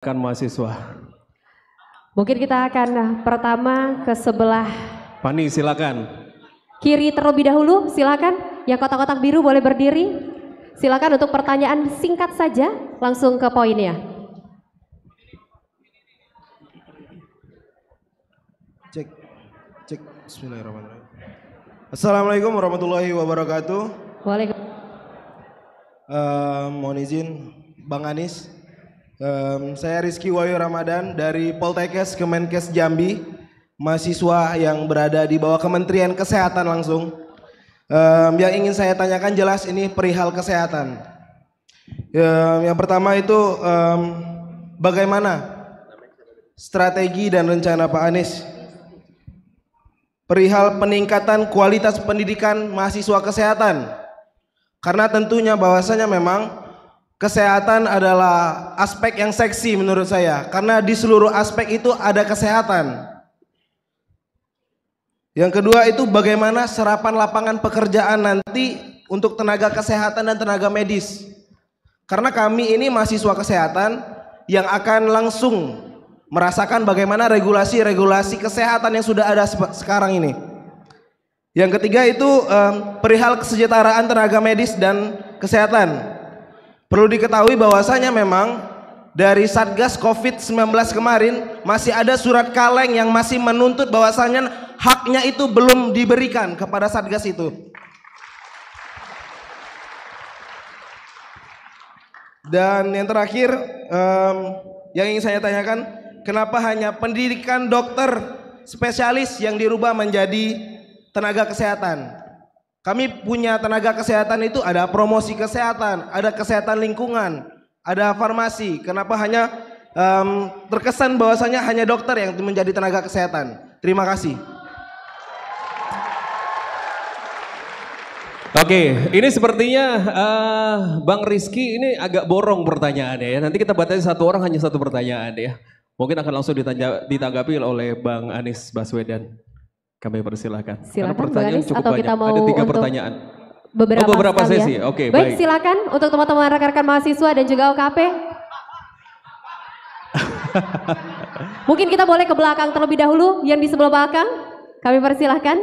Kan mahasiswa. Mungkin kita akan pertama ke sebelah Pani silakan. kiri terlebih dahulu, silakan. Yang kotak-kotak biru boleh berdiri. Silakan untuk pertanyaan singkat saja, langsung ke poinnya. Cek. Bismillahirrahmanirrahim. Assalamualaikum warahmatullahi wabarakatuh. Waalaikumsalam. Mohon izin Bang Anies. Saya Rizky Wahyu Ramadan dari Poltekkes Kemenkes Jambi, mahasiswa yang berada di bawah Kementerian Kesehatan langsung. Yang ingin saya tanyakan jelas ini perihal kesehatan. Yang pertama itu bagaimana strategi dan rencana Pak Anies perihal peningkatan kualitas pendidikan mahasiswa kesehatan? Karena tentunya bahwasanya memang kesehatan adalah aspek yang seksi menurut saya, karena di seluruh aspek itu ada kesehatan. Yang kedua itu bagaimana serapan lapangan pekerjaan nanti untuk tenaga kesehatan dan tenaga medis. Karena kami ini mahasiswa kesehatan yang akan langsung merasakan bagaimana regulasi-regulasi kesehatan yang sudah ada sekarang ini. Yang ketiga itu perihal kesejahteraan tenaga medis dan kesehatan. Perlu diketahui bahwasanya memang dari Satgas COVID-19 kemarin masih ada surat kaleng yang masih menuntut bahwasanya haknya itu belum diberikan kepada Satgas itu. Dan yang terakhir yang ingin saya tanyakan, kenapa hanya pendidikan dokter spesialis yang dirubah menjadi tenaga kesehatan? Kami punya tenaga kesehatan itu ada promosi kesehatan, ada kesehatan lingkungan, ada farmasi. Kenapa hanya terkesan bahwasanya hanya dokter yang menjadi tenaga kesehatan? Terima kasih. Oke, ini sepertinya Bang Rizky ini agak borong pertanyaannya ya. Nanti kita batasi satu orang hanya satu pertanyaan ya. Mungkin akan langsung ditanggapi oleh Bang Anies Baswedan. Kami persilahkan. Silakan Bang Anies, atau banyak. kita mau ada 3 untuk pertanyaan. beberapa sesi. Ya. Oke, baik. Silakan untuk teman-teman rekan-rekan mahasiswa dan juga OKP. Mungkin kita boleh ke belakang terlebih dahulu, yang di sebelah belakang. Kami persilahkan.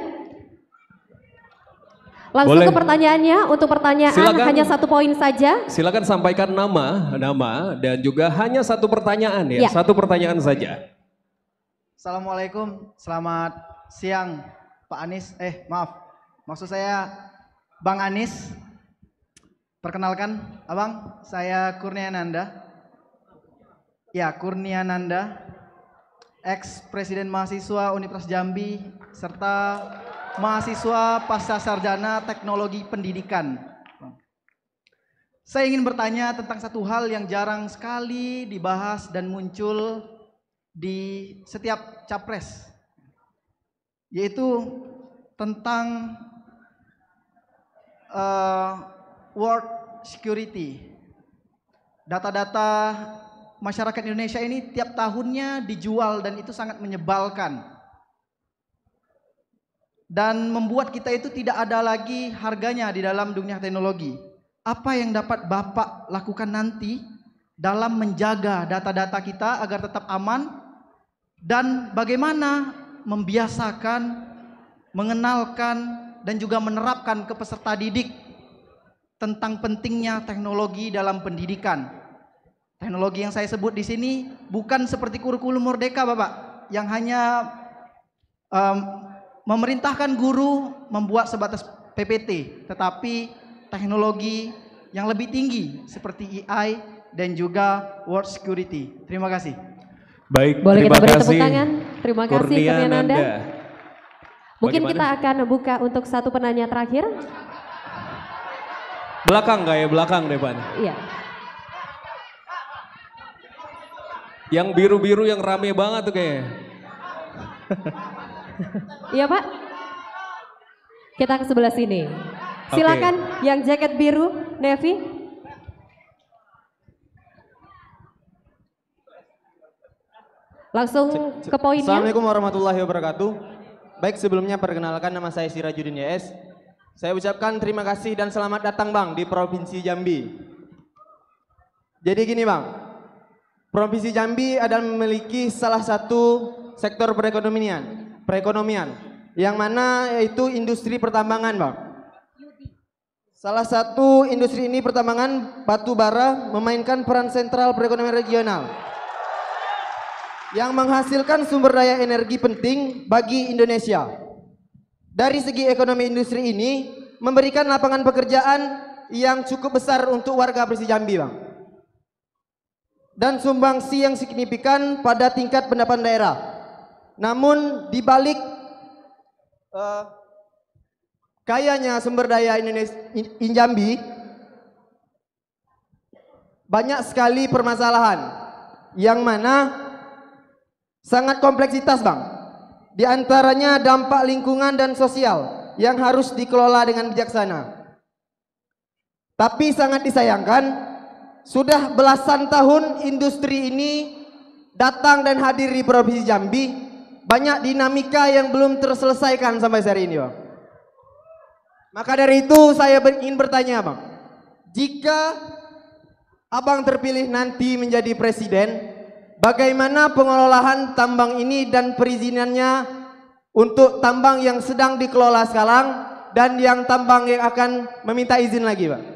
Langsung boleh. ke pertanyaannya. Untuk pertanyaan silakan, hanya 1 poin saja. Silakan sampaikan nama dan juga hanya 1 pertanyaan ya. 1 pertanyaan saja. Assalamualaikum, selamat siang Pak Anies. Maksud saya Bang Anies. Perkenalkan, Abang, saya Kurniananda. Ya, Kurniananda, ex-presiden mahasiswa Universitas Jambi serta mahasiswa pasca sarjana teknologi pendidikan. Saya ingin bertanya tentang satu hal yang jarang sekali dibahas dan muncul di setiap capres, yaitu tentang world security. Data-data masyarakat Indonesia ini tiap tahunnya dijual dan itu sangat menyebalkan dan membuat kita itu tidak ada lagi harganya di dalam dunia teknologi. Apa yang dapat Bapak lakukan nanti dalam menjaga data-data kita agar tetap aman, dan bagaimana membiasakan, mengenalkan dan juga menerapkan ke peserta didik tentang pentingnya teknologi dalam pendidikan. Teknologi yang saya sebut di sini bukan seperti kurikulum Merdeka, Bapak, yang hanya memerintahkan guru membuat sebatas PPT, tetapi teknologi yang lebih tinggi seperti AI dan juga world security. Terima kasih. Baik, boleh terima kita beri kasih. tepuk tangan. Terima kasih Kurniananda. Mungkin Bagaimana? kita akan buka untuk 1 penanya terakhir. Belakang kayak belakang depan. Iya. Yang biru-biru yang rame banget tuh kayaknya. Iya Pak. Kita ke sebelah sini. Silakan yang jaket biru, Nevi. Langsung ke poinnya. Assalamualaikum warahmatullahi wabarakatuh. Baik, sebelumnya perkenalkan, nama saya Sirajuddin YS. Saya ucapkan terima kasih dan selamat datang Bang di Provinsi Jambi. Jadi gini Bang, Provinsi Jambi adalah memiliki salah satu sektor perekonomian yang mana yaitu industri pertambangan, Bang. Salah satu industri ini pertambangan batu bara memainkan peran sentral perekonomian regional yang menghasilkan sumber daya energi penting bagi Indonesia. Dari segi ekonomi industri ini memberikan lapangan pekerjaan yang cukup besar untuk warga Provinsi Jambi, Bang. Dan sumbangsi yang signifikan pada tingkat pendapatan daerah. Namun di balik kayanya sumber daya Indonesia Jambi, banyak sekali permasalahan yang mana sangat kompleksitas, Bang. Di antaranya dampak lingkungan dan sosial yang harus dikelola dengan bijaksana. Tapi sangat disayangkan, sudah belasan tahun industri ini datang dan hadir di Provinsi Jambi, banyak dinamika yang belum terselesaikan sampai hari ini, Bang. Maka dari itu saya ingin bertanya, Bang, jika Abang terpilih nanti menjadi presiden, bagaimana pengelolaan tambang ini dan perizinannya untuk tambang yang sedang dikelola sekarang dan yang tambang yang akan meminta izin lagi, Bang?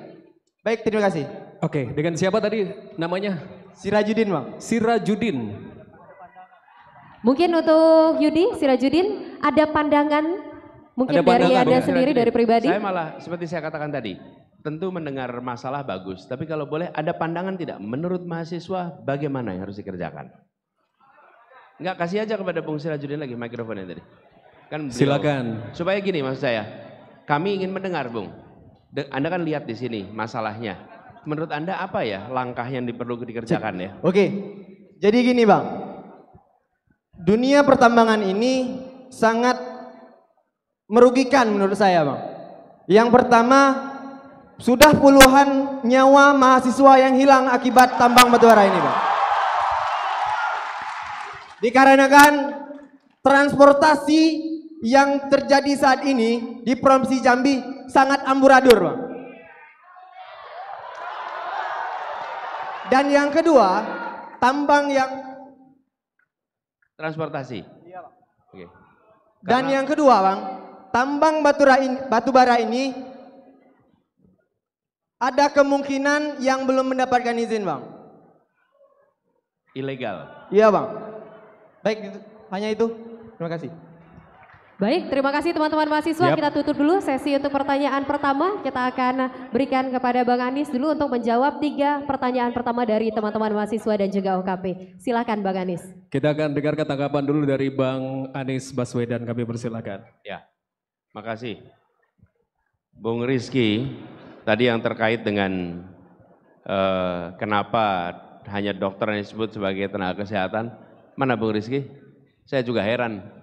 Baik, terima kasih. Oke, dengan siapa tadi namanya? Sirajudin, Bang. Sirajudin. Mungkin untuk Yudi, Sirajudin, ada pandangan mungkin Ada pandangan, dari Anda Bang. sendiri, dari pribadi? Saya malah seperti saya katakan tadi, tentu mendengar masalah bagus, tapi kalau boleh ada pandangan tidak? Menurut mahasiswa bagaimana yang harus dikerjakan? Enggak, kasih aja kepada Bung Sirajudin lagi mikrofonnya tadi. Kan beliau, Silakan. supaya gini maksud saya, kami ingin mendengar, Bung. Anda kan lihat di sini masalahnya. Menurut Anda apa ya langkah yang perlu dikerjakan ya? Oke, jadi gini, Bang. Dunia pertambangan ini sangat merugikan menurut saya, Bang. Yang pertama, sudah puluhan nyawa mahasiswa yang hilang akibat tambang batubara ini, Bang. Dikarenakan transportasi yang terjadi saat ini di Provinsi Jambi sangat amburadul, Bang. Dan yang kedua, tambang yang Transportasi. Oke. dan yang kedua, Bang, tambang batubara ini ada kemungkinan yang belum mendapatkan izin, Bang. Ilegal. Iya, Bang. Baik, hanya itu. Terima kasih. Baik, terima kasih teman-teman mahasiswa. Yap. Kita tutup dulu sesi untuk pertanyaan pertama. Kita akan berikan kepada Bang Anies dulu untuk menjawab 3 pertanyaan pertama dari teman-teman mahasiswa dan juga OKP. Silakan Bang Anies. Kita akan dengarkan tanggapan dulu dari Bang Anies Baswedan. Kami persilakan. Ya, makasih. Bung Rizky, tadi yang terkait dengan kenapa hanya dokter yang disebut sebagai tenaga kesehatan, mana Bung Rizky? Saya juga heran.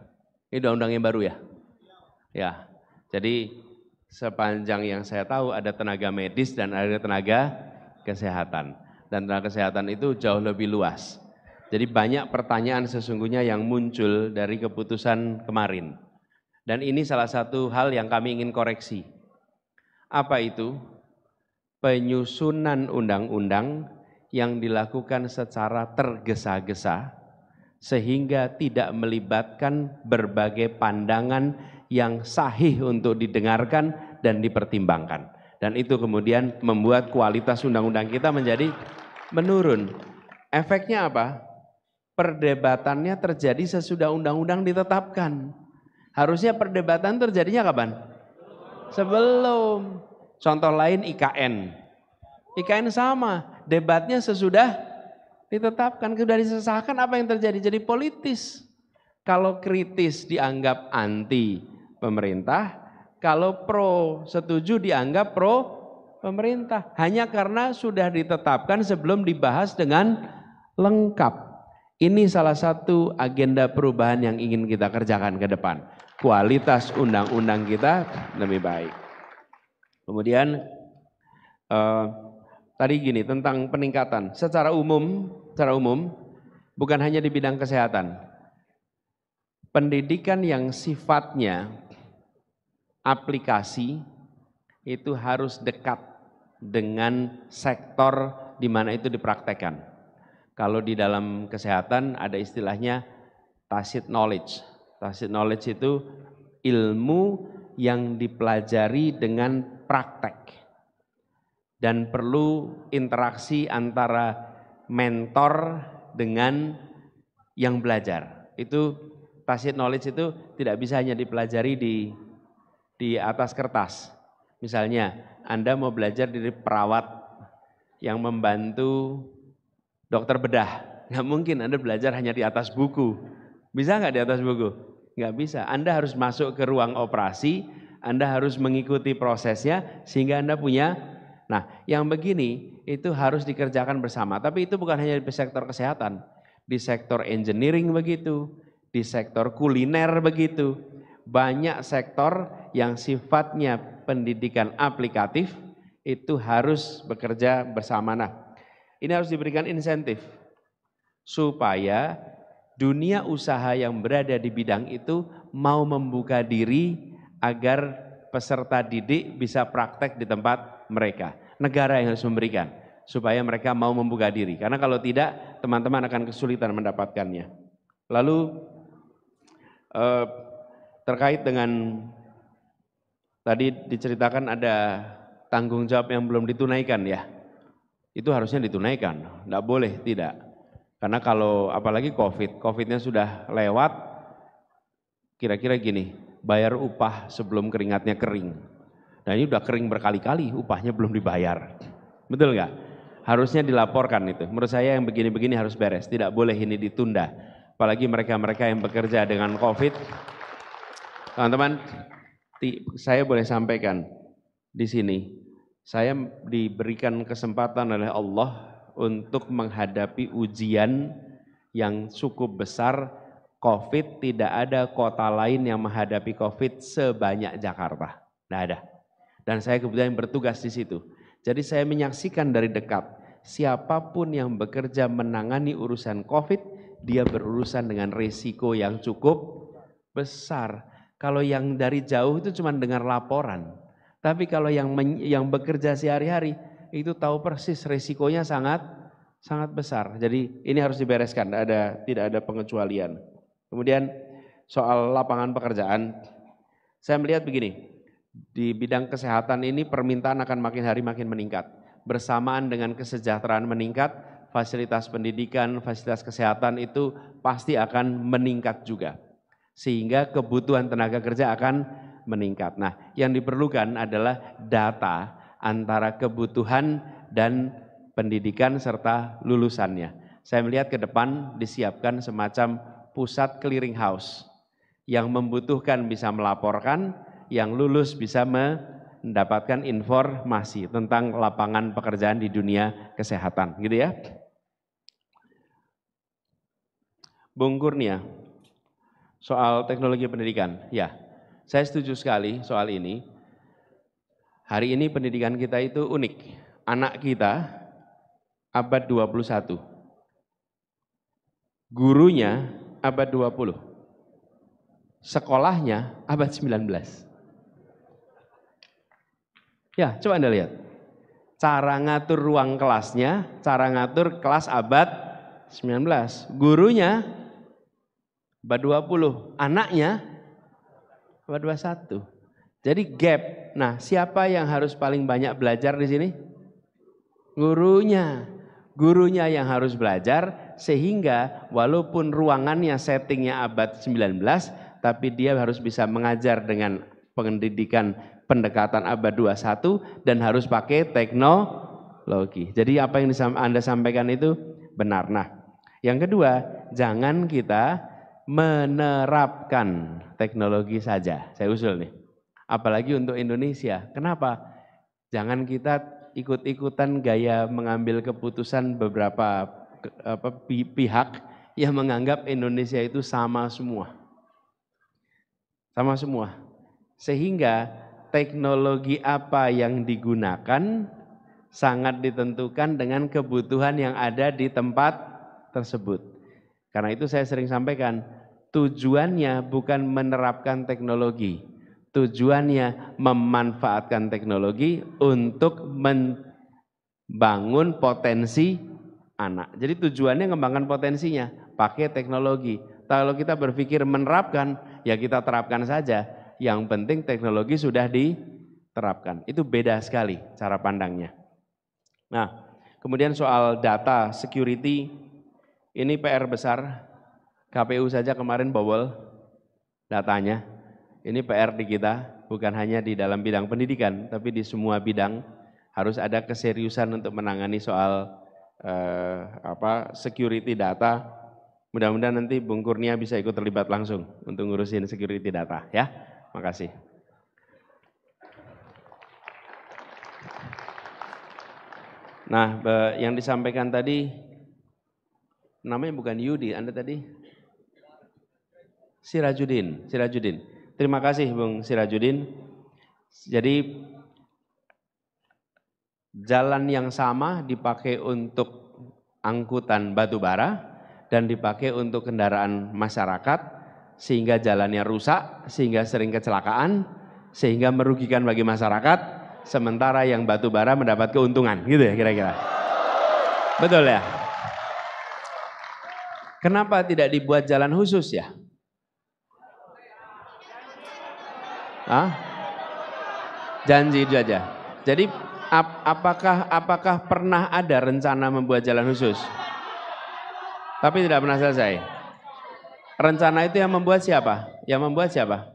Ini undang-undang yang baru ya? Ya, jadi sepanjang yang saya tahu ada tenaga medis dan ada tenaga kesehatan. Dan tenaga kesehatan itu jauh lebih luas. Jadi banyak pertanyaan sesungguhnya yang muncul dari keputusan kemarin. Dan ini salah satu hal yang kami ingin koreksi. Apa itu? Penyusunan undang-undang yang dilakukan secara tergesa-gesa sehingga tidak melibatkan berbagai pandangan yang sahih untuk didengarkan dan dipertimbangkan. Dan itu kemudian membuat kualitas undang-undang kita menjadi menurun. Efeknya apa? Perdebatannya terjadi sesudah undang-undang ditetapkan. Harusnya perdebatan terjadinya kapan? Sebelum. Contoh lain IKN. IKN sama, debatnya sesudah ditetapkan, sudah disesahkan, apa yang terjadi? Jadi politis. Kalau kritis dianggap anti pemerintah, kalau pro setuju dianggap pro pemerintah. Hanya karena sudah ditetapkan sebelum dibahas dengan lengkap. Ini salah satu agenda perubahan yang ingin kita kerjakan ke depan. Kualitas undang-undang kita lebih baik. Kemudian tadi gini tentang peningkatan secara umum bukan hanya di bidang kesehatan. Pendidikan yang sifatnya aplikasi itu harus dekat dengan sektor di mana itu dipraktekkan. Kalau di dalam kesehatan ada istilahnya tacit knowledge. Tacit knowledge itu ilmu yang dipelajari dengan praktek. Dan perlu interaksi antara mentor dengan yang belajar. Itu tacit knowledge itu tidak bisa hanya dipelajari di atas kertas. Misalnya Anda mau belajar dari perawat yang membantu dokter bedah. Nggak mungkin Anda belajar hanya di atas buku. Bisa nggak di atas buku? Nggak bisa. Anda harus masuk ke ruang operasi, Anda harus mengikuti prosesnya sehingga Anda punya. Nah, yang begini itu harus dikerjakan bersama. Tapi itu bukan hanya di sektor kesehatan, di sektor engineering begitu, di sektor kuliner begitu. Banyak sektor yang sifatnya pendidikan aplikatif itu harus bekerja bersama. Nah, ini harus diberikan insentif supaya dunia usaha yang berada di bidang itu mau membuka diri agar peserta didik bisa praktek di tempat mereka. Negara yang harus memberikan supaya mereka mau membuka diri. Karena kalau tidak, teman-teman akan kesulitan mendapatkannya. Lalu terkait dengan tadi diceritakan ada tanggung jawab yang belum ditunaikan ya. Itu harusnya ditunaikan, tidak boleh tidak. Karena kalau apalagi COVID-nya sudah lewat, kira-kira gini, bayar upah sebelum keringatnya kering. Nah ini udah kering berkali-kali, upahnya belum dibayar. Betul nggak? Harusnya dilaporkan itu. Menurut saya yang begini-begini harus beres, tidak boleh ini ditunda. Apalagi mereka-mereka yang bekerja dengan COVID. Teman-teman, saya boleh sampaikan di sini. Saya diberikan kesempatan oleh Allah untuk menghadapi ujian yang cukup besar. COVID, tidak ada kota lain yang menghadapi COVID sebanyak Jakarta. Tidak ada. Dan saya kebetulan bertugas di situ. Jadi saya menyaksikan dari dekat, siapapun yang bekerja menangani urusan COVID, dia berurusan dengan resiko yang cukup besar. Kalau yang dari jauh itu cuma dengar laporan. Tapi kalau yang bekerja sehari-hari, itu tahu persis resikonya sangat besar. Jadi ini harus dibereskan, tidak ada pengecualian. Kemudian soal lapangan pekerjaan, saya melihat begini. Di bidang kesehatan ini permintaan akan makin hari makin meningkat. Bersamaan dengan kesejahteraan meningkat, fasilitas pendidikan, fasilitas kesehatan itu pasti akan meningkat juga. Sehingga kebutuhan tenaga kerja akan meningkat. Nah, yang diperlukan adalah data antara kebutuhan dan pendidikan serta lulusannya. Saya melihat ke depan disiapkan semacam pusat clearing house yang membutuhkan bisa melaporkan, yang lulus bisa mendapatkan informasi tentang lapangan pekerjaan di dunia kesehatan, gitu ya. Bung Kurnia, soal teknologi pendidikan, ya, saya setuju sekali soal ini. Hari ini pendidikan kita itu unik. Anak kita abad 21, gurunya abad 20, sekolahnya abad 19. Ya, coba Anda lihat. Cara ngatur ruang kelasnya, cara ngatur kelas abad 19. Gurunya abad 20, anaknya abad 21. Jadi gap. Nah, siapa yang harus paling banyak belajar di sini? Gurunya. Gurunya yang harus belajar sehingga walaupun ruangannya settingnya abad 19, tapi dia harus bisa mengajar dengan pendidikan pendekatan abad 21 dan harus pakai teknologi. Jadi apa yang Anda sampaikan itu benar. Nah, yang kedua, jangan kita menerapkan teknologi saja. Saya usul nih. Apalagi untuk Indonesia. Kenapa? Jangan kita ikut-ikutan gaya mengambil keputusan beberapa pihak yang menganggap Indonesia itu sama semua. Sama semua. Sehingga teknologi apa yang digunakan sangat ditentukan dengan kebutuhan yang ada di tempat tersebut. Karena itu saya sering sampaikan, tujuannya bukan menerapkan teknologi, tujuannya memanfaatkan teknologi untuk membangun potensi anak. Jadi tujuannya ngembangkan potensinya, pakai teknologi. Kalau kita berpikir menerapkan, ya kita terapkan saja. Yang penting teknologi sudah diterapkan. Itu beda sekali cara pandangnya. Nah, kemudian soal data security, ini PR besar. KPU saja kemarin bobol datanya. Ini PR di kita, bukan hanya di dalam bidang pendidikan, tapi di semua bidang harus ada keseriusan untuk menangani soal security data. Mudah-mudahan nanti Bung Kurnia bisa ikut terlibat langsung untuk ngurusin security data ya. Makasih. Nah, yang disampaikan tadi namanya bukan Yudi, Anda tadi Sirajudin. Terima kasih Bung Sirajudin. Jadi jalan yang sama dipakai untuk angkutan batu bara dan dipakai untuk kendaraan masyarakat sehingga jalannya rusak, sehingga sering kecelakaan, sehingga merugikan bagi masyarakat, sementara yang batu bara mendapat keuntungan, gitu ya kira-kira. Betul ya? Kenapa tidak dibuat jalan khusus ya? Hah? Janji itu aja. Jadi apakah pernah ada rencana membuat jalan khusus? Tapi tidak pernah selesai. Rencana itu yang membuat siapa? Yang membuat siapa?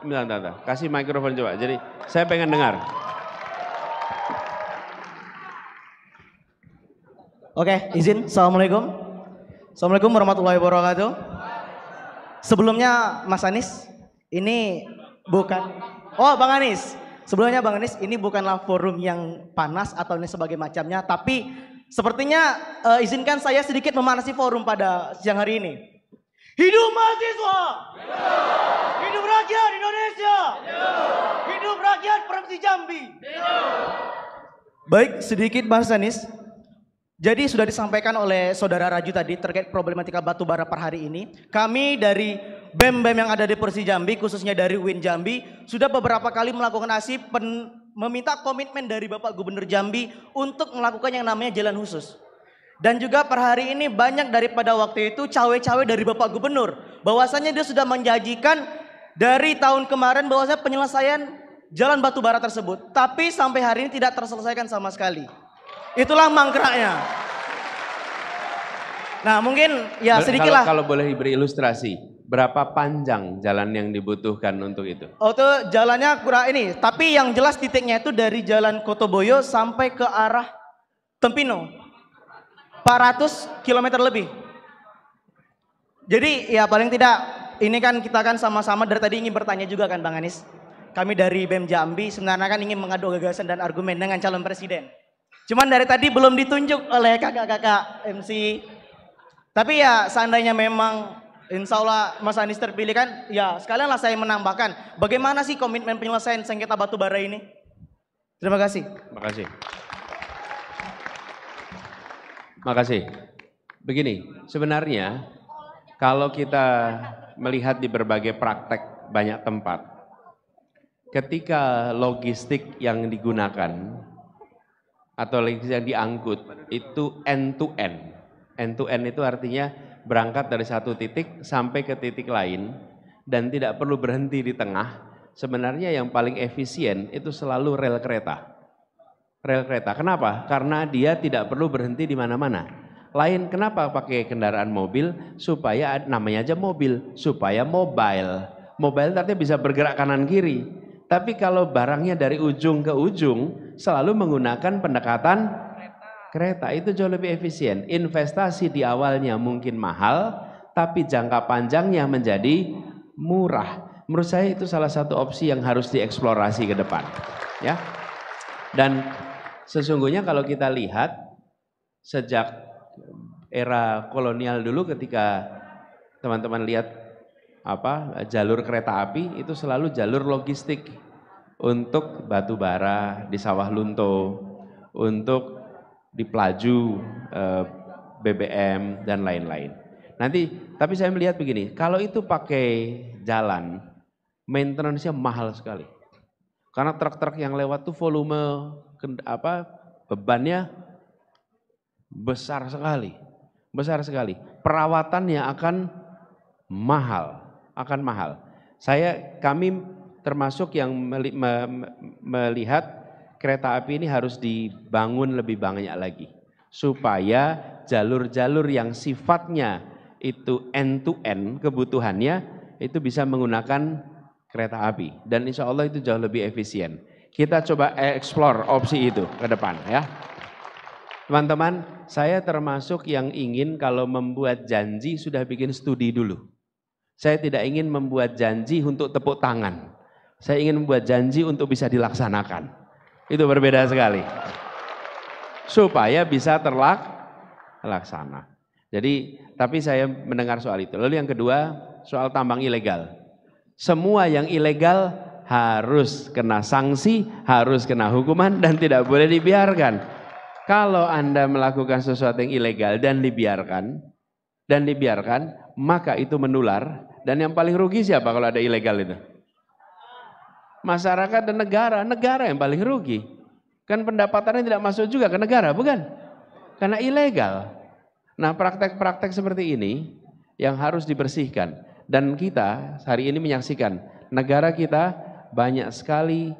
Bentar. Kasih mikrofon coba. Jadi saya pengen dengar. Oke, izin. Assalamualaikum. Assalamualaikum warahmatullahi wabarakatuh. Sebelumnya Mas Anies, ini bukan... Oh, Bang Anies. Sebelumnya Bang Anies, ini bukanlah forum yang panas atau ini sebagai macamnya. Tapi sepertinya izinkan saya sedikit memanasi forum pada siang hari ini. Hidup mahasiswa! Hidup! Hidup rakyat Indonesia! Hidup! Hidup rakyat Provinsi Jambi! Hidup! Baik, sedikit Mas Anies. Jadi sudah disampaikan oleh Saudara Raju tadi terkait problematika batu bara per hari ini. Kami dari BEM-BEM yang ada di Provinsi Jambi, khususnya dari UIN Jambi, sudah beberapa kali melakukan aksi meminta komitmen dari Bapak Gubernur Jambi untuk melakukan yang namanya jalan khusus. Dan juga per hari ini banyak daripada waktu itu cawe-cawe dari Bapak Gubernur. Bahwasanya dia sudah menjanjikan dari tahun kemarin bahwasanya penyelesaian jalan batu bara tersebut. Tapi sampai hari ini tidak terselesaikan sama sekali. Itulah mangkraknya. Nah mungkin ya sedikitlah. Kalau boleh diberi ilustrasi, berapa panjang jalan yang dibutuhkan untuk itu? Oh itu jalannya kurang ini, tapi yang jelas titiknya itu dari Jalan Kotoboyo sampai ke arah Tempino. 400 km lebih. Jadi ya paling tidak ini kan kita kan sama-sama dari tadi ingin bertanya juga kan Bang Anies. Kami dari BEM Jambi sebenarnya kan ingin mengadu gagasan dan argumen dengan calon presiden. Cuman dari tadi belum ditunjuk oleh kakak-kakak MC. Tapi ya seandainya memang insya Allah Mas Anies terpilih kan, ya sekalian lah saya menambahkan. Bagaimana sih komitmen penyelesaian sengketa batu bara ini? Terima kasih. Makasih. Begini, sebenarnya kalau kita melihat di berbagai praktek banyak tempat, ketika logistik yang digunakan atau yang diangkut itu end to end. End to end itu artinya berangkat dari satu titik sampai ke titik lain dan tidak perlu berhenti di tengah. Sebenarnya yang paling efisien itu selalu rel kereta. Rel kereta. Kenapa? Karena dia tidak perlu berhenti di mana-mana. Lain kenapa pakai kendaraan mobil? Supaya namanya aja mobil, supaya mobile. Mobile artinya bisa bergerak kanan kiri. Tapi kalau barangnya dari ujung ke ujung selalu menggunakan pendekatan kereta, itu jauh lebih efisien. Investasi di awalnya mungkin mahal, tapi jangka panjangnya menjadi murah. Menurut saya itu salah satu opsi yang harus dieksplorasi ke depan. Ya. Dan sesungguhnya kalau kita lihat sejak era kolonial dulu ketika teman-teman lihat jalur kereta api itu selalu jalur logistik untuk batu bara di Sawah Lunto, untuk di Pelaju BBM dan lain-lain. Nanti, tapi saya melihat begini, kalau itu pakai jalan, maintenance-nya mahal sekali. Karena truk-truk yang lewat tuh volume bebannya besar sekali. Besar sekali. Perawatannya akan mahal. Kami termasuk yang melihat kereta api ini harus dibangun lebih banyak lagi. Supaya jalur-jalur yang sifatnya itu end to end kebutuhannya itu bisa menggunakan kereta api. Dan insya Allah itu jauh lebih efisien. Kita coba explore opsi itu ke depan ya. Teman-teman, saya termasuk yang ingin kalau membuat janji sudah bikin studi dulu. Saya tidak ingin membuat janji untuk tepuk tangan. Saya ingin membuat janji untuk bisa dilaksanakan. Itu berbeda sekali. Supaya bisa terlaksana. Jadi, tapi saya mendengar soal itu. Lalu yang kedua, soal tambang ilegal. Semua yang ilegal harus kena sanksi, harus kena hukuman dan tidak boleh dibiarkan. Kalau Anda melakukan sesuatu yang ilegal dan dibiarkan, maka itu menular. Dan yang paling rugi siapa kalau ada ilegal itu? Masyarakat dan negara yang paling rugi. Kan pendapatannya tidak masuk juga ke negara, bukan? Karena ilegal. Nah, praktek-praktek seperti ini yang harus dibersihkan. Dan kita hari ini menyaksikan negara kita banyak sekali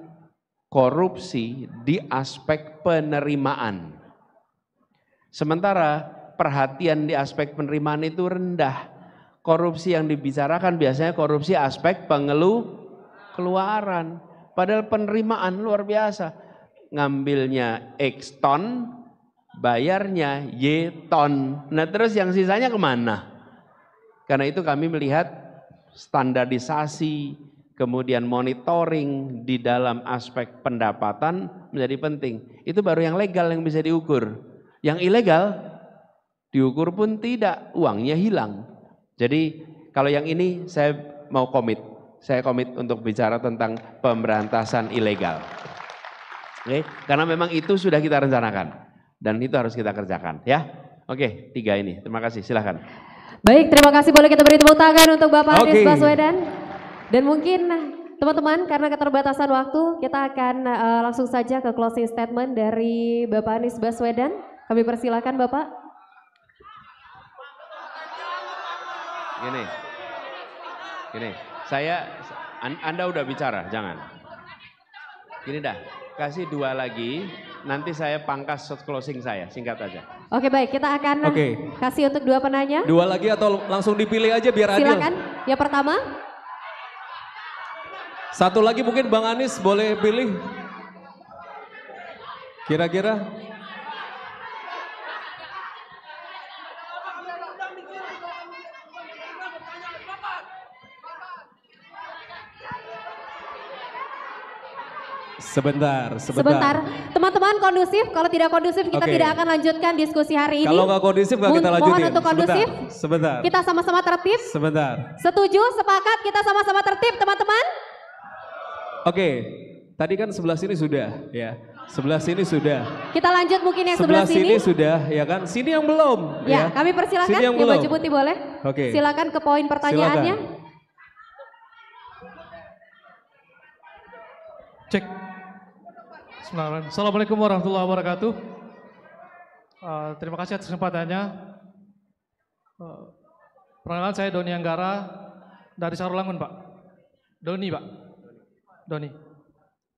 korupsi di aspek penerimaan. Sementara perhatian di aspek penerimaan itu rendah. Korupsi yang dibicarakan biasanya korupsi aspek pengeluaran. Padahal penerimaan luar biasa. Ngambilnya X ton, bayarnya Y ton. Nah terus yang sisanya kemana? Karena itu kami melihat standarisasi, kemudian monitoring di dalam aspek pendapatan menjadi penting. Itu baru yang legal yang bisa diukur. Yang ilegal diukur pun tidak, uangnya hilang. Jadi kalau yang ini saya mau komit. Saya komit untuk bicara tentang pemberantasan ilegal. Oke, karena memang itu sudah kita rencanakan dan itu harus kita kerjakan ya. Oke, 3 ini. Terima kasih, silakan. Baik, terima kasih, boleh kita beri tepuk tangan untuk Bapak Anies Baswedan. Dan mungkin teman-teman karena keterbatasan waktu kita akan langsung saja ke closing statement dari Bapak Anies Baswedan. Kami persilakan Bapak. Gini, Anda udah bicara, jangan. Gini dah, kasih 2 lagi, nanti saya pangkas closing saya, singkat aja. Oke baik, kita akan kasih untuk 2 penanya. 2 lagi atau langsung dipilih aja biar adil. Silakan, yang pertama. 1 lagi mungkin Bang Anies boleh pilih. Kira-kira. Sebentar. Teman-teman kondusif, kalau tidak kondusif kita tidak akan lanjutkan diskusi hari ini. Kalau nggak kondusif nggak kita lanjutin. Mohon untuk kondusif. Sebentar. Kita sama-sama tertib. Sebentar. Setuju, sepakat, kita sama-sama tertib teman-teman. Oke, tadi kan sebelah sini sudah ya. Sebelah sini sudah. Kita lanjut mungkin yang sebelah sini sini. sudah ya kan. Sini yang belum. Ya, kami persilakan yang baju putih boleh. Oke. Silakan ke poin pertanyaannya. Cek. Assalamualaikum warahmatullahi wabarakatuh. Terima kasih atas kesempatannya. Perkenalan saya Doni Anggara dari Sarulangun, Pak. Doni, Pak. Doni.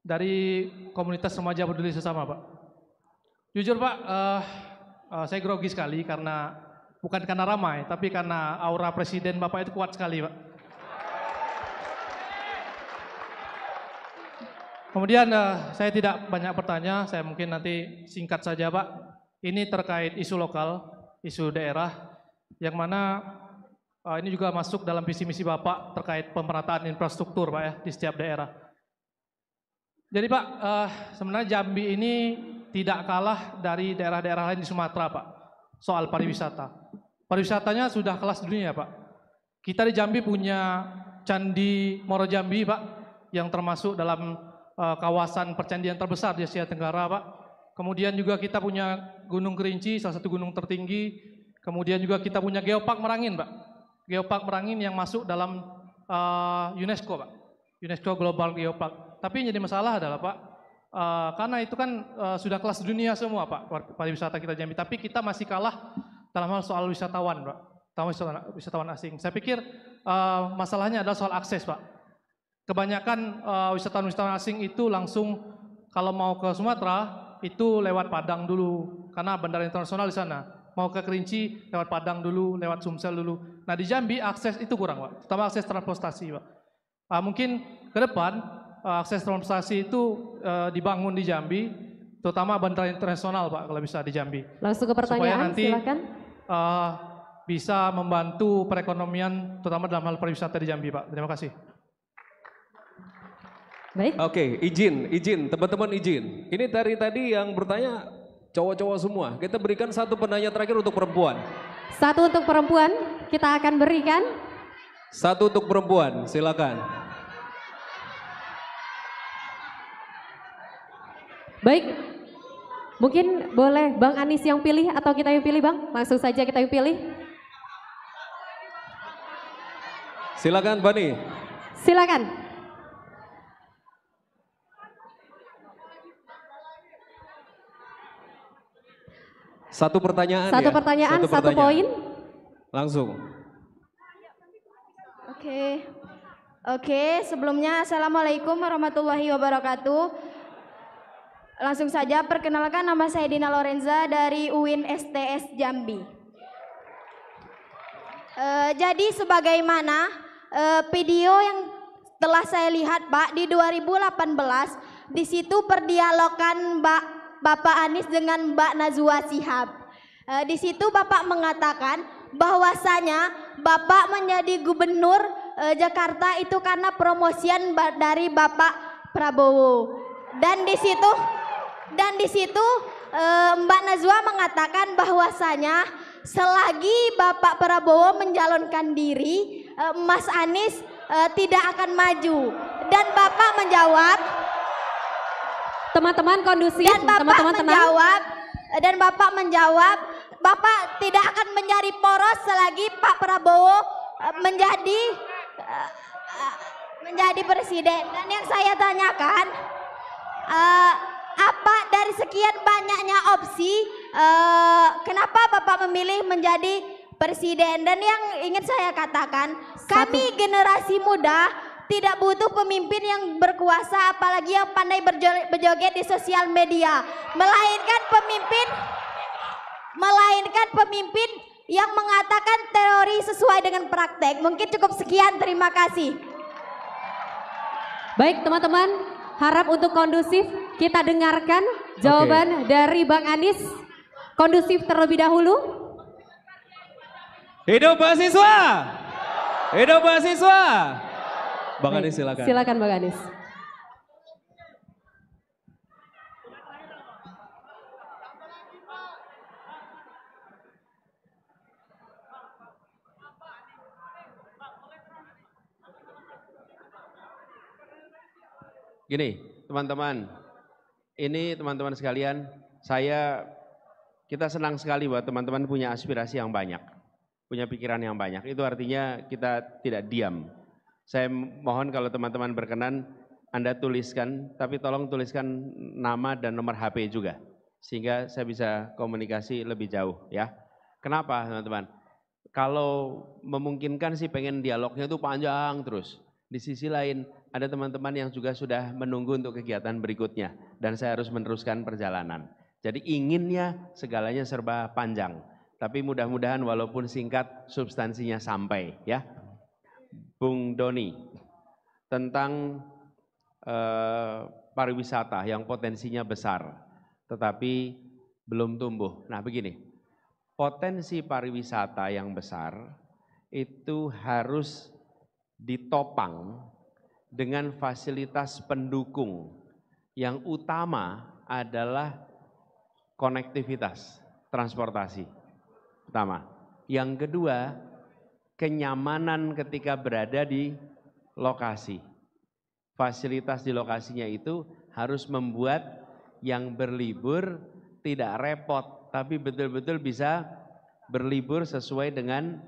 Dari komunitas remaja peduli sesama, Pak. Jujur, Pak, saya grogi sekali karena bukan karena ramai, tapi karena aura presiden Bapak itu kuat sekali, Pak. Kemudian saya tidak banyak bertanya, saya mungkin nanti singkat saja Pak. Ini terkait isu lokal, isu daerah, yang mana ini juga masuk dalam visi misi Bapak terkait pemerataan infrastruktur Pak ya di setiap daerah. Jadi Pak, sebenarnya Jambi ini tidak kalah dari daerah-daerah lain di Sumatera Pak, soal pariwisata. Pariwisatanya sudah kelas dunia Pak. Kita di Jambi punya Candi Moro Jambi Pak, yang termasuk dalam kawasan percandian terbesar di Asia Tenggara Pak. Kemudian juga kita punya Gunung Kerinci, salah satu gunung tertinggi. Kemudian juga kita punya Geopark Merangin, Pak. Geopark Merangin yang masuk dalam UNESCO, Pak. UNESCO Global Geopark. Tapi yang jadi masalah adalah, Pak, karena itu kan sudah kelas dunia semua, Pak, pariwisata kita Jambi. Tapi kita masih kalah dalam hal soal wisatawan, Pak. Wisatawan asing. Saya pikir masalahnya adalah soal akses, Pak. Kebanyakan wisatawan-wisatawan asing itu langsung kalau mau ke Sumatera itu lewat Padang dulu, karena bandara internasional di sana. Mau ke Kerinci lewat Padang dulu, lewat Sumsel dulu. Nah di Jambi akses itu kurang, Pak. Terutama akses transportasi, Pak. Mungkin ke depan akses transportasi itu dibangun di Jambi, terutama bandara internasional, Pak, kalau bisa di Jambi. Langsung ke pertanyaan, supaya nanti, silakan. Bisa membantu perekonomian, terutama dalam hal pariwisata di Jambi, Pak. Terima kasih. Baik. Oke, izin, teman-teman izin. Ini dari tadi yang bertanya cowok-cowok semua. Kita berikan satu penanya terakhir untuk perempuan. Satu untuk perempuan, kita akan berikan. Satu untuk perempuan, silakan. Baik, mungkin boleh Bang Anis yang pilih atau kita yang pilih, Bang? Langsung saja kita yang pilih. Silakan, Bani. Silakan. Satu pertanyaan Satu ya? pertanyaan, satu poin. Langsung. Oke, sebelumnya Assalamualaikum warahmatullahi wabarakatuh. Langsung saja perkenalkan, nama saya Dina Lorenza dari UIN STS Jambi. Jadi sebagaimana video yang telah saya lihat, Pak, di 2018 di situ perdialogan Bapak Anies dengan Mbak Najwa Shihab. Di situ Bapak mengatakan bahwasanya Bapak menjadi gubernur Jakarta itu karena promosian dari Bapak Prabowo. Dan di situ Mbak Najwa mengatakan bahwasanya selagi Bapak Prabowo mencalonkan diri, Mas Anies tidak akan maju. Dan Bapak menjawab, teman-teman kondusif, dan Bapak menjawab, Bapak tidak akan menjadi poros selagi Pak Prabowo menjadi presiden. Dan yang saya tanyakan, apa dari sekian banyaknya opsi, kenapa Bapak memilih menjadi presiden? Dan yang ingin saya katakan, kami generasi muda tidak butuh pemimpin yang berkuasa, apalagi yang pandai berjoget di sosial media, melainkan pemimpin yang mengatakan teori sesuai dengan praktek. Mungkin cukup sekian, terima kasih. Baik teman-teman, harap untuk kondusif kita dengarkan jawaban dari Bang Anies. Kondusif terlebih dahulu. Hidup mahasiswa! Hidup mahasiswa! Bang Anies silakan. Silakan Bang Anies. Gini, teman-teman, ini teman-teman sekalian, kita senang sekali bahwa teman-teman punya aspirasi yang banyak, punya pikiran yang banyak. Itu artinya kita tidak diam. Saya mohon kalau teman-teman berkenan, Anda tuliskan, tapi tolong tuliskan nama dan nomor HP juga, sehingga saya bisa komunikasi lebih jauh ya. Kenapa teman-teman? Kalau memungkinkan sih pengen dialognya itu panjang terus. Di sisi lain ada teman-teman yang juga sudah menunggu untuk kegiatan berikutnya dan saya harus meneruskan perjalanan. Jadi inginnya segalanya serba panjang, tapi mudah-mudahan walaupun singkat substansinya sampai ya. Bung Doni, tentang pariwisata yang potensinya besar tetapi belum tumbuh. Nah begini, potensi pariwisata yang besar itu harus ditopang dengan fasilitas pendukung. Yang utama adalah konektivitas, transportasi pertama. Yang kedua, kenyamanan ketika berada di lokasi. Fasilitas di lokasinya itu harus membuat yang berlibur tidak repot, tapi betul-betul bisa berlibur sesuai dengan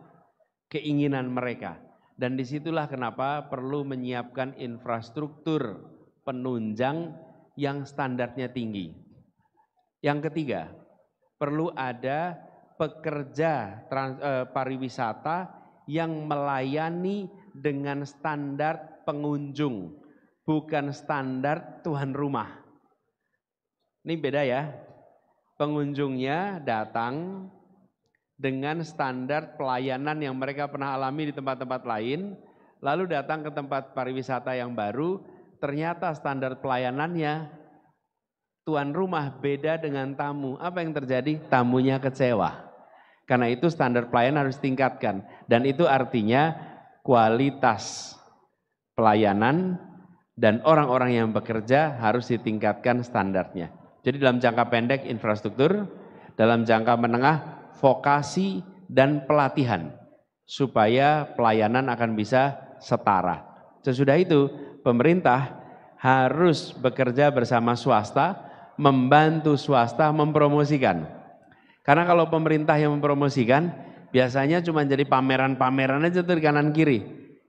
keinginan mereka. Dan disitulah kenapa perlu menyiapkan infrastruktur penunjang yang standarnya tinggi. Yang ketiga, perlu ada pekerja pariwisata yang melayani dengan standar pengunjung, bukan standar tuan rumah. Ini beda ya. Pengunjungnya datang dengan standar pelayanan yang mereka pernah alami di tempat-tempat lain, lalu datang ke tempat pariwisata yang baru, ternyata standar pelayanannya tuan rumah beda dengan tamu. Apa yang terjadi? Tamunya kecewa. Karena itu standar pelayanan harus ditingkatkan, dan itu artinya kualitas pelayanan dan orang-orang yang bekerja harus ditingkatkan standarnya. Jadi dalam jangka pendek infrastruktur, dalam jangka menengah vokasi dan pelatihan supaya pelayanan akan bisa setara. Sesudah itu pemerintah harus bekerja bersama swasta, membantu swasta mempromosikan. Karena kalau pemerintah yang mempromosikan biasanya cuma jadi pameran-pameran aja tuh di kanan kiri.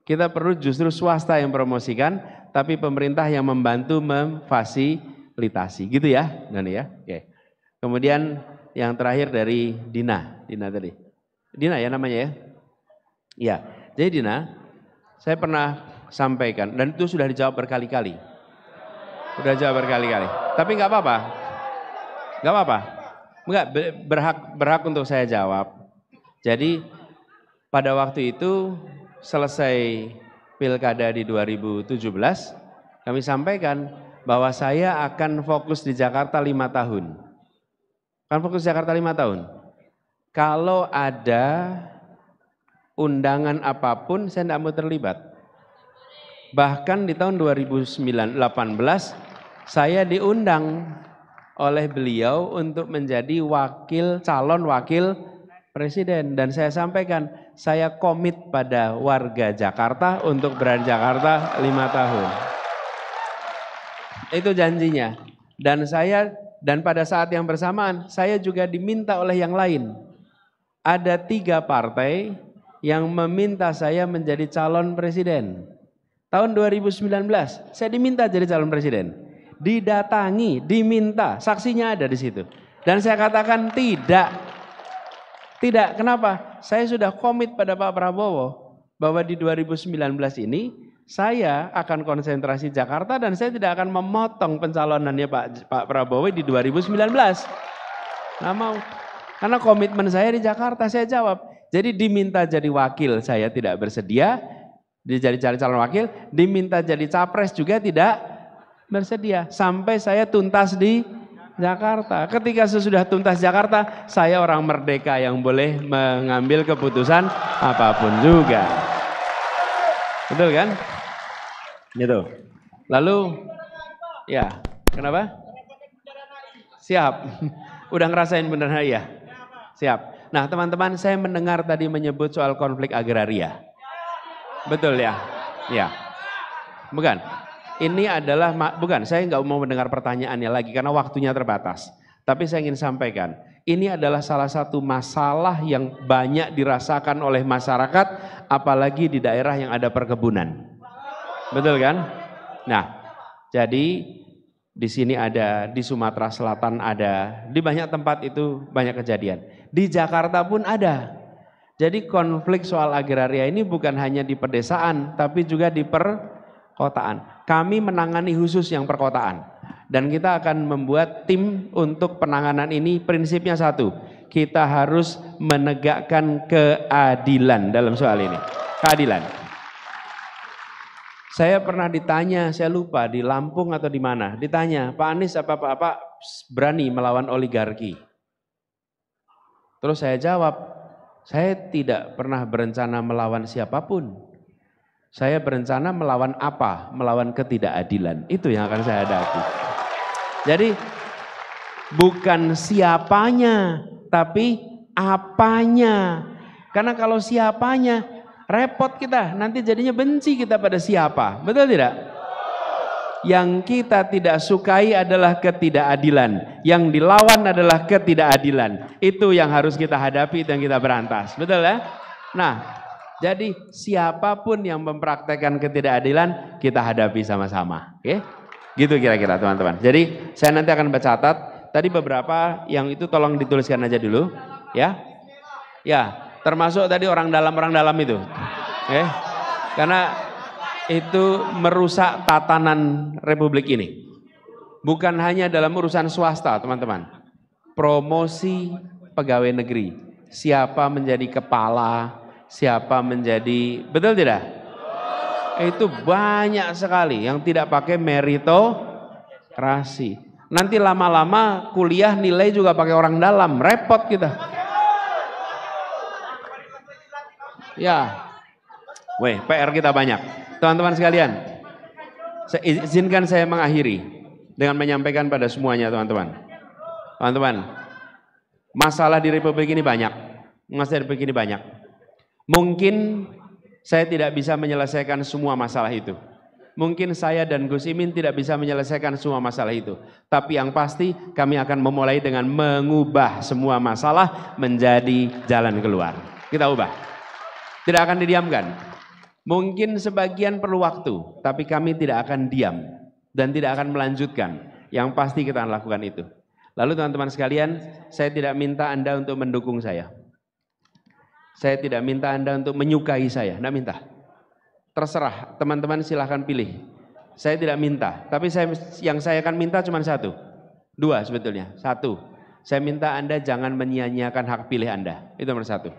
Kita perlu justru swasta yang promosikan, tapi pemerintah yang membantu memfasilitasi. Gitu ya, Nani ya. Oke. Kemudian yang terakhir dari Dina tadi. Dina ya namanya ya? Iya, jadi Dina, saya pernah sampaikan, dan itu sudah dijawab berkali-kali. Sudah jawab berkali-kali, tapi nggak apa-apa. Nggak apa-apa. Enggak, berhak untuk saya jawab. Jadi pada waktu itu selesai pilkada di 2017, kami sampaikan bahwa saya akan fokus di Jakarta 5 tahun. Kan fokus Jakarta 5 tahun. Kalau ada undangan apapun, saya tidak mau terlibat. Bahkan di tahun 2018, saya diundang oleh beliau untuk menjadi calon wakil presiden. Dan saya sampaikan, saya komit pada warga Jakarta untuk berada di Jakarta 5 tahun. Itu janjinya. Dan pada saat yang bersamaan, saya juga diminta oleh yang lain. Ada 3 partai yang meminta saya menjadi calon presiden. Tahun 2019, saya diminta jadi calon presiden. Didatangi, diminta, saksinya ada di situ. Dan saya katakan tidak. Tidak, kenapa? Saya sudah komit pada Pak Prabowo bahwa di 2019 ini saya akan konsentrasi Jakarta dan saya tidak akan memotong pencalonannya Pak Prabowo di 2019. Nggak mau. Karena komitmen saya di Jakarta, saya jawab. Jadi diminta jadi wakil, saya tidak bersedia. Jadi calon wakil, diminta jadi capres juga tidak bersedia. Sampai saya tuntas di Jakarta. Ketika sesudah tuntas Jakarta, saya orang merdeka yang boleh mengambil keputusan apapun juga. Betul kan? Gitu. Lalu, ya, kenapa? Siap. Udah ngerasain beneran ya? Siap. Nah teman-teman, saya mendengar tadi menyebut soal konflik agraria. Betul ya? Ya. Bukan. Ini adalah, bukan, saya nggak mau mendengar pertanyaannya lagi karena waktunya terbatas. Tapi saya ingin sampaikan, ini adalah salah satu masalah yang banyak dirasakan oleh masyarakat, apalagi di daerah yang ada perkebunan. Betul kan? Nah, jadi di sini ada, di Sumatera Selatan ada, di banyak tempat itu banyak kejadian. Di Jakarta pun ada. Jadi konflik soal agraria ini bukan hanya di pedesaan, tapi juga di perkotaan. Kami menangani khusus yang perkotaan. Dan kita akan membuat tim untuk penanganan ini, prinsipnya satu. Kita harus menegakkan keadilan dalam soal ini. Keadilan. Saya pernah ditanya, saya lupa di Lampung atau di mana, ditanya, Pak Anies apa berani melawan oligarki? Terus saya jawab, saya tidak pernah berencana melawan siapapun. Saya berencana melawan apa? Melawan ketidakadilan. Itu yang akan saya hadapi. Jadi bukan siapanya, tapi apanya. Karena kalau siapanya, repot kita, nanti jadinya benci kita pada siapa, betul tidak? Yang kita tidak sukai adalah ketidakadilan. Yang dilawan adalah ketidakadilan. Itu yang harus kita hadapi, itu yang kita berantas. Betul ya? Nah, jadi siapapun yang mempraktekkan ketidakadilan, kita hadapi sama-sama. Oke? Gitu kira-kira teman-teman. Jadi saya nanti akan mencatat. Tadi beberapa yang itu tolong dituliskan aja dulu. Ya, ya, termasuk tadi orang dalam itu. Oke? Karena itu merusak tatanan Republik ini. Bukan hanya dalam urusan swasta, teman-teman. Promosi pegawai negeri. Siapa menjadi kepala, siapa menjadi, betul tidak? Itu banyak sekali yang tidak pakai meritokrasi. Nanti lama-lama kuliah nilai juga pakai orang dalam, repot kita. Ya, weh, PR kita banyak. Teman-teman sekalian, izinkan saya mengakhiri dengan menyampaikan pada semuanya teman-teman. Teman-teman, masalah di Republik ini banyak. Masalah di Republik ini banyak. Mungkin saya tidak bisa menyelesaikan semua masalah itu. Mungkin saya dan Gus Imin tidak bisa menyelesaikan semua masalah itu. Tapi yang pasti kami akan memulai dengan mengubah semua masalah menjadi jalan keluar. Kita ubah. Tidak akan didiamkan. Mungkin sebagian perlu waktu, tapi kami tidak akan diam dan tidak akan melanjutkan. Yang pasti kita akan lakukan itu. Lalu teman-teman sekalian, saya tidak minta Anda untuk mendukung saya. Saya tidak minta Anda untuk menyukai saya, tidak minta. Terserah, teman-teman silahkan pilih. Saya tidak minta, tapi yang saya akan minta cuma satu. Dua sebetulnya. Satu, saya minta Anda jangan menyia-nyiakan hak pilih Anda. Itu nomor satu.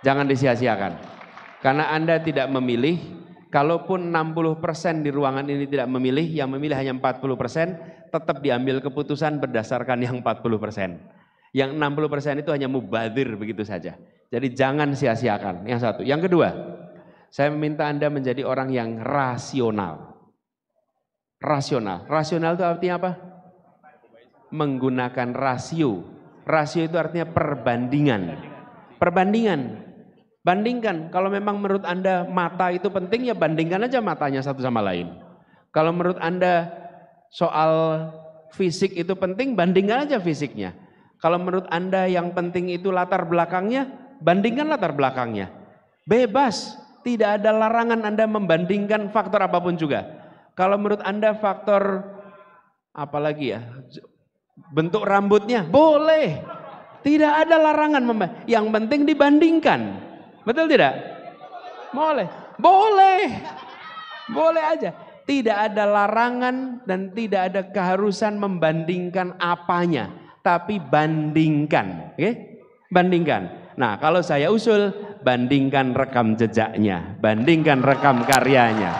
Jangan disia-siakan. Karena Anda tidak memilih, kalaupun 60% di ruangan ini tidak memilih, yang memilih hanya 40%, tetap diambil keputusan berdasarkan yang 40%. Yang 60% itu hanya mubadir begitu saja. Jadi jangan sia-siakan, yang satu. Yang kedua, saya meminta Anda menjadi orang yang rasional. Rasional. Rasional itu artinya apa? Menggunakan rasio. Rasio itu artinya perbandingan. Perbandingan. Bandingkan, kalau memang menurut Anda mata itu penting, ya bandingkan aja matanya satu sama lain. Kalau menurut Anda soal fisik itu penting, bandingkan aja fisiknya. Kalau menurut Anda yang penting itu latar belakangnya, bandingkan latar belakangnya. Bebas, tidak ada larangan Anda membandingkan faktor apapun juga. Kalau menurut Anda faktor apalagi ya, bentuk rambutnya, boleh. Tidak ada larangan, yang penting dibandingkan. Betul tidak? Boleh. Boleh. Boleh aja. Tidak ada larangan dan tidak ada keharusan membandingkan apanya. Tapi bandingkan. Oke? Bandingkan. Nah, kalau saya usul, bandingkan rekam jejaknya. Bandingkan rekam karyanya.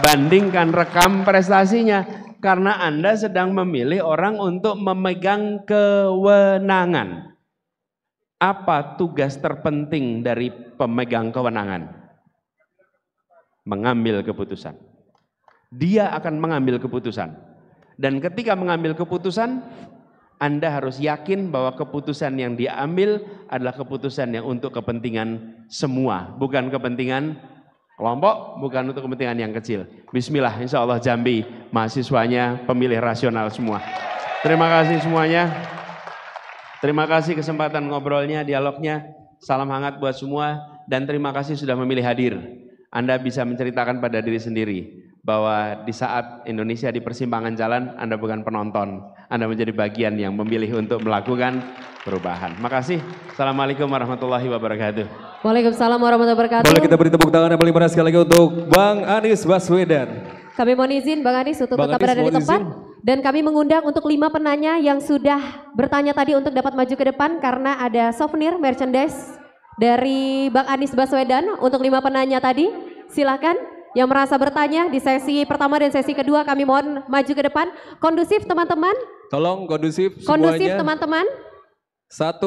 Bandingkan rekam prestasinya. Karena Anda sedang memilih orang untuk memegang kewenangan. Apa tugas terpenting dari pemegang kewenangan? Mengambil keputusan. Dia akan mengambil keputusan. Dan ketika mengambil keputusan, Anda harus yakin bahwa keputusan yang dia ambil adalah keputusan yang untuk kepentingan semua. Bukan kepentingan kelompok, bukan untuk kepentingan yang kecil. Bismillah, insya Allah Jambi, mahasiswanya pemilih rasional semua. Terima kasih semuanya. Terima kasih kesempatan ngobrolnya, dialognya. Salam hangat buat semua dan terima kasih sudah memilih hadir. Anda bisa menceritakan pada diri sendiri bahwa di saat Indonesia di persimpangan jalan, Anda bukan penonton. Anda menjadi bagian yang memilih untuk melakukan perubahan. Makasih. Assalamualaikum warahmatullahi wabarakatuh. Waalaikumsalam warahmatullahi wabarakatuh. Boleh kita beri tepuk tangan yang paling panas sekali lagi untuk Bang Anies Baswedan. Kami mohon izin Bang Anies untuk tetap berada di tempat. Dan kami mengundang untuk 5 penanya yang sudah bertanya tadi untuk dapat maju ke depan karena ada souvenir merchandise dari Bang Anies Baswedan untuk 5 penanya tadi. Silakan yang merasa bertanya di sesi pertama dan sesi kedua kami mohon maju ke depan. Kondusif teman-teman. Tolong kondusif semuanya. Kondusif teman-teman. 1,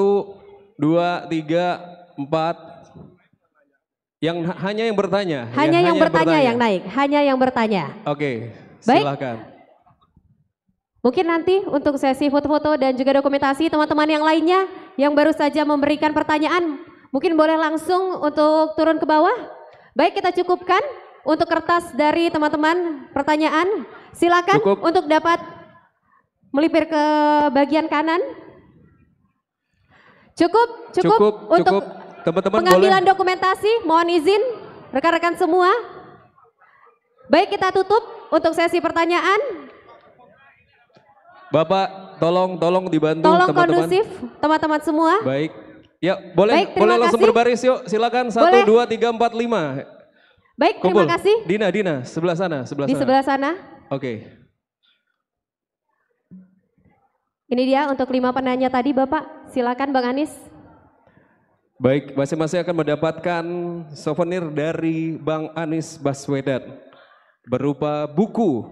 2, 3, 4. Hanya yang bertanya. Hanya yang bertanya yang naik. Hanya yang bertanya. Oke, baik. silakan. Mungkin nanti untuk sesi foto-foto dan juga dokumentasi teman-teman yang lainnya yang baru saja memberikan pertanyaan mungkin boleh langsung untuk turun ke bawah. Baik, kita cukupkan untuk kertas dari teman-teman pertanyaan. Silakan Cukup. untuk dapat melipir ke bagian kanan. Cukup untuk Teman-teman pengambilan boleh. dokumentasi. Mohon izin rekan-rekan semua. Baik, kita tutup untuk sesi pertanyaan. Bapak, tolong dibantu Tolong teman-teman. kondusif teman-teman semua. Baik. Ya, boleh Baik, terima langsung kasih. berbaris yuk. Silakan 1 Boleh. 2 3 4 5. Baik, Kumpul. terima kasih. Dina, sebelah sana, Di sebelah sana. Oke. Ini dia untuk 5 penanya tadi Bapak. Silakan Bang Anies. Baik, masing-masing akan mendapatkan souvenir dari Bang Anies Baswedan berupa buku.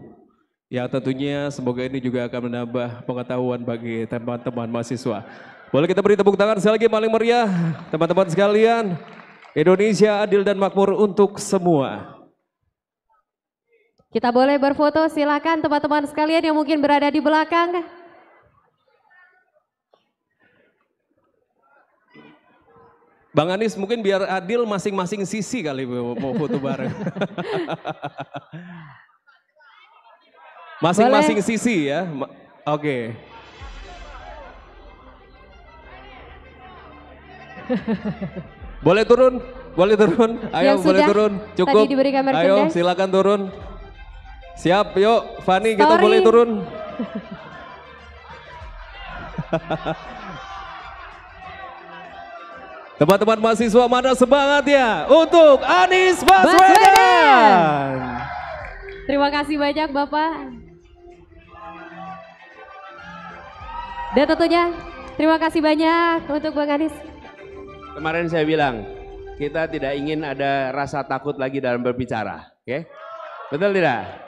Ya tentunya semoga ini juga akan menambah pengetahuan bagi teman-teman mahasiswa. Boleh kita beri tepuk tangan sekali lagi paling meriah teman-teman sekalian. Indonesia adil dan makmur untuk semua. Kita boleh berfoto, silakan teman-teman sekalian yang mungkin berada di belakang. Bang Anies mungkin biar adil masing-masing sisi kali mau foto bareng. Masing-masing sisi ya. Oke. Boleh turun? Ayo Yang boleh sudah turun. Cukup. tadi diberikan Ayo merchandise. silakan turun. Siap, yuk Fani kita Story. boleh turun. Teman-teman mahasiswa mana semangatnya untuk Anies Baswedan. Terima kasih banyak Bapak. Dan tentunya terima kasih banyak untuk Bang Anies. Kemarin saya bilang, kita tidak ingin ada rasa takut lagi dalam berbicara. Oke? Betul tidak?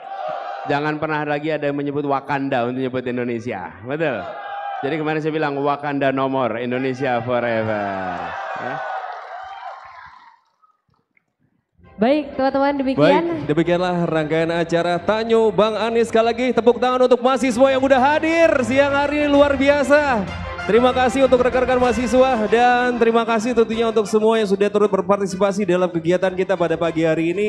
Jangan pernah lagi ada yang menyebut Wakanda untuk menyebut Indonesia. Betul? Jadi kemarin saya bilang Wakanda no more, Indonesia forever. Ya? Baik teman-teman demikian. Baik, demikianlah rangkaian acara Tanyo Bang Anies. Sekali lagi tepuk tangan untuk mahasiswa yang udah hadir siang hari ini, luar biasa. Terima kasih untuk rekan-rekan mahasiswa dan terima kasih tentunya untuk semua yang sudah turut berpartisipasi dalam kegiatan kita pada pagi hari ini.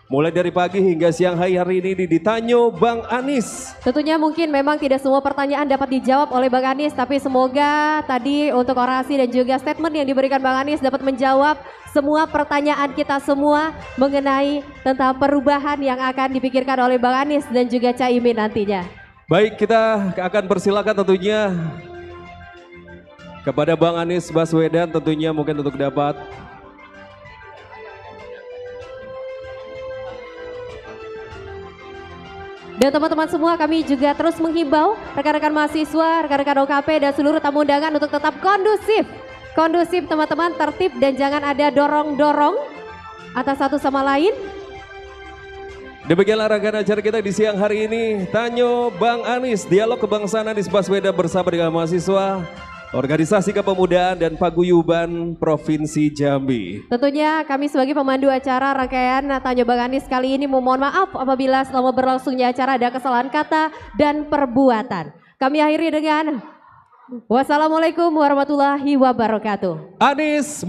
Mulai dari pagi hingga siang hari ini di Tanyo Bang Anies. Tentunya mungkin memang tidak semua pertanyaan dapat dijawab oleh Bang Anies, tapi semoga tadi untuk orasi dan juga statement yang diberikan Bang Anies dapat menjawab semua pertanyaan kita semua mengenai tentang perubahan yang akan dipikirkan oleh Bang Anies dan juga Caimin nantinya. Baik, kita akan persilakan tentunya kepada Bang Anies Baswedan tentunya mungkin untuk dapat dan teman-teman semua kami juga terus menghimbau rekan-rekan mahasiswa, rekan-rekan OKP dan seluruh tamu undangan untuk tetap kondusif. Kondusif teman-teman, tertib dan jangan ada dorong-dorong atas satu sama lain. Demikianlah rangkaian acara kita di siang hari ini. Tanyo Bang Anies, dialog kebangsaan Anies Baswedan bersama dengan mahasiswa, organisasi kepemudaan dan paguyuban Provinsi Jambi. Tentunya kami sebagai pemandu acara rangkaian Tanyo Bang Anies kali ini memohon maaf apabila selama berlangsungnya acara ada kesalahan kata dan perbuatan. Kami akhiri dengan wassalamualaikum warahmatullahi wabarakatuh. Anies